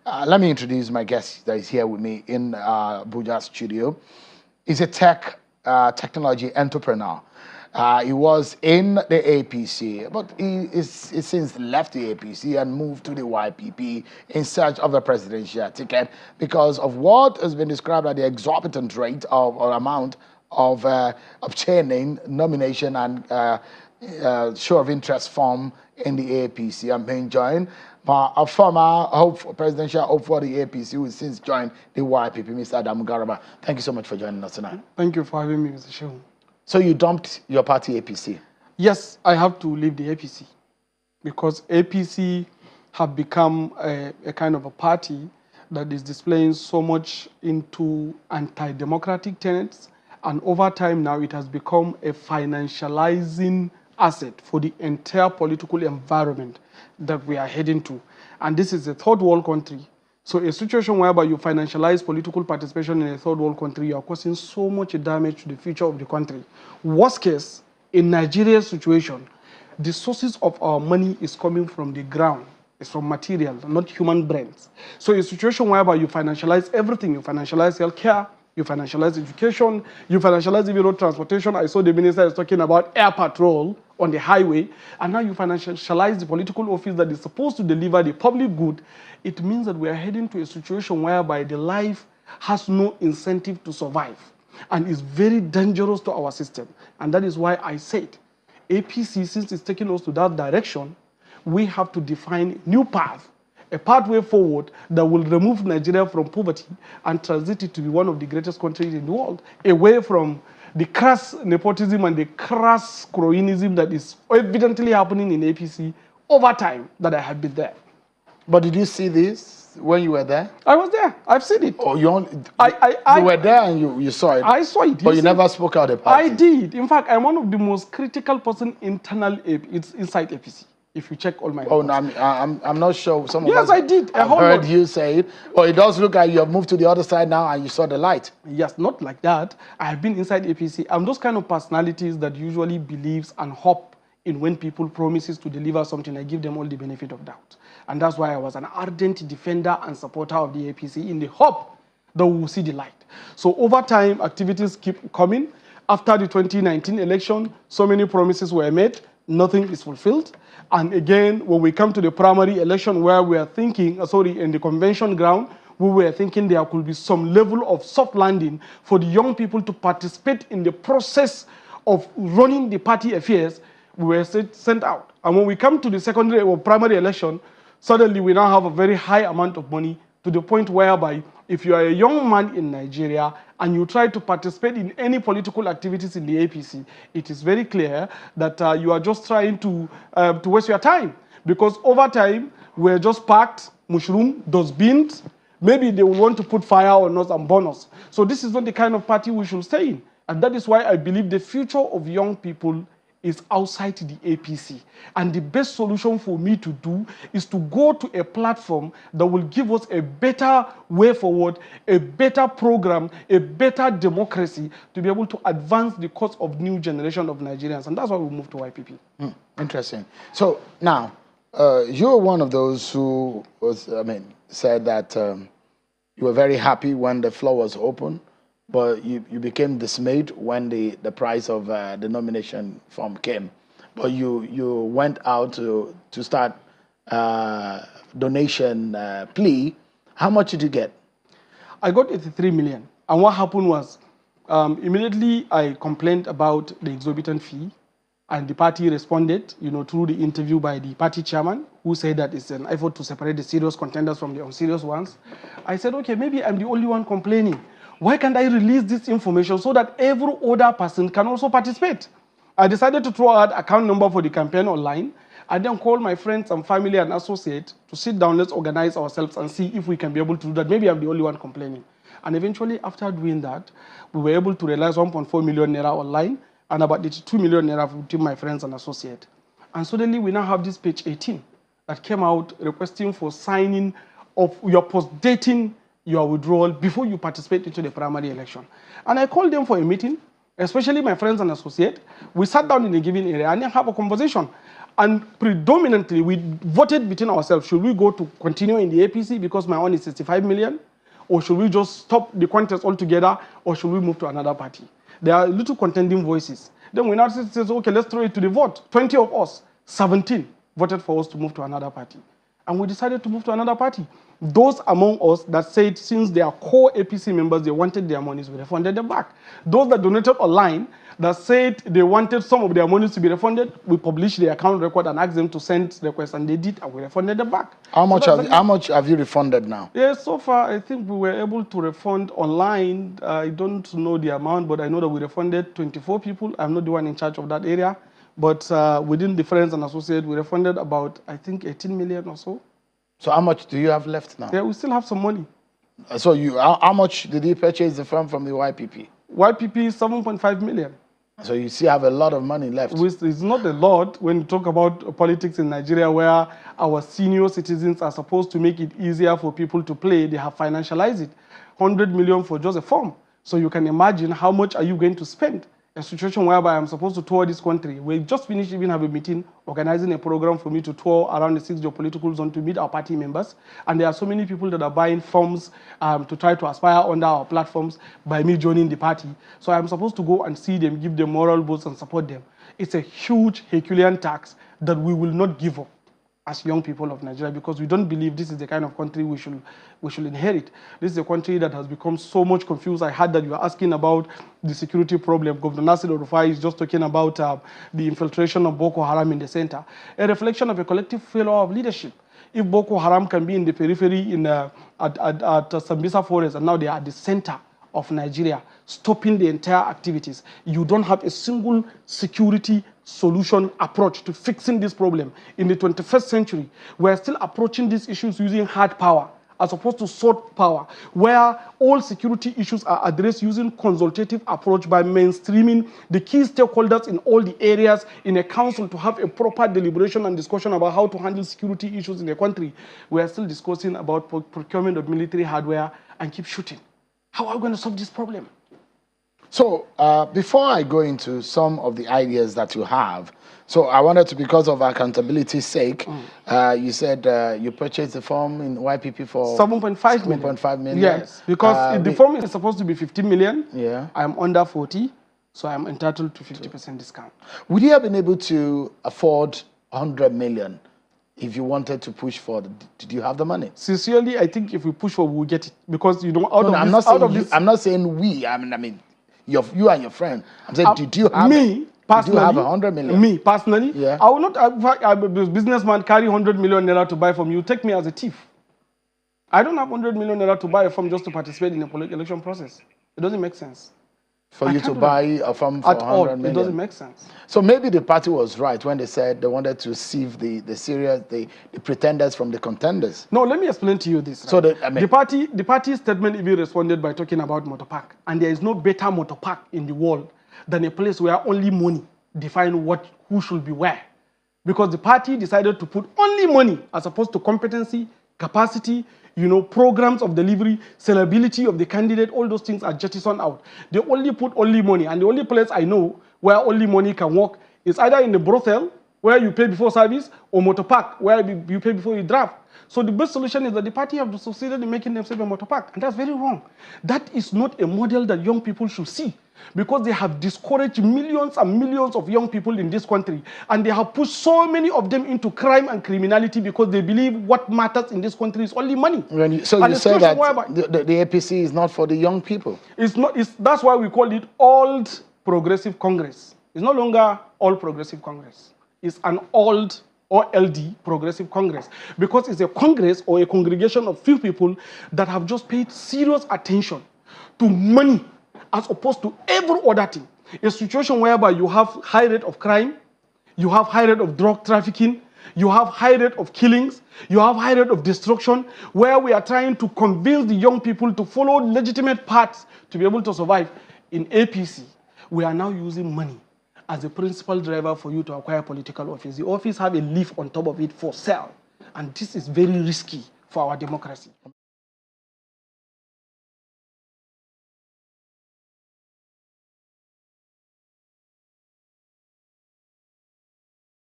Let me introduce my guest that is here with me in Abuja studio. He's a technology entrepreneur. He was in the APC, but he's since left the APC and moved to the YPP in search of a presidential ticket because of what has been described as the exorbitant rate or amount of obtaining nomination and show of interest form in the APC. I'm being joined by a former presidential hope for the APC who has since joined the YPP, Mr. Adamu Garba. Thank you so much for joining us tonight. Thank you for having me, Mr. Shehu. So you dumped your party APC? Yes, I have to leave the APC because APC have become a kind of a party that is displaying so much into anti-democratic tenets, and over time now it has become a financializing asset for the entire political environment that we are heading to. And this is a third world country. So a situation whereby you financialize political participation in a third world country, you are causing so much damage to the future of the country. Worst case, in Nigeria's situation, the sources of our money is coming from the ground. It's from material, not human brains. So a situation whereby you financialize everything, you financialize healthcare, you financialize education, you financialize even road transportation. I saw the minister is talking about air patrol on the highway, and now you financialize the political office that is supposed to deliver the public good. It means that we are heading to a situation whereby the life has no incentive to survive and is very dangerous to our system. And that is why I said, APC, since it's taking us to that direction, we have to define new path, a pathway forward that will remove Nigeria from poverty and transit it to be one of the greatest countries in the world, away from the crass nepotism and the crass cronyism that is evidently happening in APC over time that I have been there. But did you see this when you were there? I was there. I've seen it. Oh, you were there and you saw it? I saw it. But you never spoke out about it? I did. In fact, I'm one of the most critical person inside APC. If you check all my reports. Oh, no, I'm not sure. Some of yes, us I did. I've heard you say it. But it does look like you have moved to the other side now and you saw the light. Yes, not like that. I have been inside APC. I'm those kind of personalities that usually believes and hope in when people promises to deliver something. I give them all the benefit of doubt. And that's why I was an ardent defender and supporter of the APC in the hope that we will see the light. So over time, activities keep coming. After the 2019 election, so many promises were made. Nothing is fulfilled. And again, when we come to the primary election where we are thinking, in the convention ground, we were thinking there could be some level of soft landing for the young people to participate in the process of running the party affairs. We were sent out. And when we come to the secondary or primary election, suddenly we now have a very high amount of money to the point whereby if you are a young man in Nigeria and you try to participate in any political activities in the APC, it is very clear that you are just trying to waste your time. Because over time, we're just packed, mushroom, dustbins. Maybe they will want to put fire on us and burn us. So this is not the kind of party we should stay in. And that is why I believe the future of young people is outside the APC. And the best solution for me to do is to go to a platform that will give us a better way forward, a better program, a better democracy to be able to advance the cause of new generation of Nigerians. And that's why we moved to YPP. Interesting. So now, you're one of those who said that you were very happy when the floor was open, but you became dismayed when the price of the nomination form came. But you went out to start donation plea. How much did you get? I got 83 million. And what happened was, immediately I complained about the exorbitant fee, and the party responded, through the interview by the party chairman, who said that it's an effort to separate the serious contenders from the unserious ones. I said, okay, maybe I'm the only one complaining. Why can't I release this information so that every other person can also participate? I decided to throw out account number for the campaign online. I then called my friends and family and associates to sit down, let's organize ourselves and see if we can be able to do that. Maybe I'm the only one complaining. And eventually, after doing that, we were able to realize 1.4 million naira online and about 82 million naira between my friends and associates. And suddenly, we now have this page 18 that came out requesting for signing of your post-dating your withdrawal before you participate into the primary election. And I called them for a meeting, especially my friends and associates. We sat down in a given area and have a conversation. And predominantly, we voted between ourselves. Should we go to continue in the APC because my own is 65 million? Or should we just stop the contest altogether? Or should we move to another party? There are little contending voices. Then we now say, okay, let's throw it to the vote. 20 of us, 17 voted for us to move to another party. And we decided to move to another party. Those among us that said since they are core APC members, they wanted their monies, we refunded them back. Those that donated online that said they wanted some of their monies to be refunded, we published the account record and asked them to send requests, and they did, and we refunded them back. How much have you refunded now? Yes, so far I think we were able to refund online. I don't know the amount, but I know that we refunded 24 people. I'm not the one in charge of that area. But within the friends and associates, we refunded about, I think, 18 million or so. So how much do you have left now? Yeah, we still have some money. So how much did you purchase the firm from the YPP? YPP is 7.5 million. So you still have a lot of money left. It's not a lot when you talk about politics in Nigeria, where our senior citizens are supposed to make it easier for people to play. They have financialized it. 100 million for just a form. So you can imagine how much are you going to spend. A situation whereby I'm supposed to tour this country. We just finished even have a meeting organizing a program for me to tour around the 6 geopolitical zone to meet our party members. And there are so many people that are buying forms to try to aspire under our platforms by me joining the party. So I'm supposed to go and see them, give them moral boosts and support them. It's a huge Herculean tax that we will not give up as young people of Nigeria, because we don't believe this is the kind of country we should inherit. This is a country that has become so much confused. I heard that you are asking about the security problem. Governor Nasir El-Rufai is just talking about the infiltration of Boko Haram in the center, a reflection of a collective failure of leadership. If Boko Haram can be in the periphery at Sambisa Forest, and now they are at the center of Nigeria, stopping the entire activities, you don't have a single security solution approach to fixing this problem. In the 21st century, we're still approaching these issues using hard power as opposed to soft power, where all security issues are addressed using consultative approach by mainstreaming the key stakeholders in all the areas in a council to have a proper deliberation and discussion about how to handle security issues in the country. We are still discussing about procurement of military hardware and keep shooting. How are we going to solve this problem? So before I go into some of the ideas that you have, so I wanted to, because of accountability's sake, you said you purchased the firm in YPP for 7.5 million. Yes, because the firm is supposed to be 15 million. Yeah. I'm under 40, so I'm entitled to 50% discount. Would you have been able to afford 100 million if you wanted to push for it? Did you have the money? Sincerely, I think if we push for it, we'll get it. Because you don't, I'm not saying we. I mean, you and your friend. I'm saying, did you have me personally? Did you have 100 million? Me personally, yeah. I will not. I'm a businessman carry 100 million naira to buy from you. Take me as a thief. I don't have 100 million naira to buy a firm just to participate in a political election process. It doesn't make sense. For you to buy a firm for 100 million. It doesn't make sense. So maybe the party was right when they said they wanted to sieve the pretenders from the contenders. No, let me explain to you this. Right? So the party statement even responded by talking about motor park, and there is no better motor park in the world than a place where only money defines who should be where, because the party decided to put only money as opposed to competency, capacity, programs of delivery, sellability of the candidate. All those things are jettisoned out. They only put only money, and the only place I know where only money can work is either in the brothel, where you pay before service, or motor park, where you pay before you drive. So the best solution is that the party have succeeded in making themselves a motor park, and that's very wrong. That is not a model that young people should see, because they have discouraged millions and millions of young people in this country, and they have pushed so many of them into crime and criminality because they believe what matters in this country is only money. So you say that the APC is not for the young people? It's not. That's why we call it Old Progressive Congress. It's no longer All Progressive Congress. It's an old or LD Progressive Congress, because it's a congress or a congregation of few people that have just paid serious attention to money as opposed to every other thing. A situation whereby you have high rate of crime, you have high rate of drug trafficking, you have high rate of killings, you have high rate of destruction, where we are trying to convince the young people to follow legitimate paths to be able to survive. In APC, we are now using money as the principal driver for you to acquire political office. The office have a leaf on top of it for sale, and this is very risky for our democracy.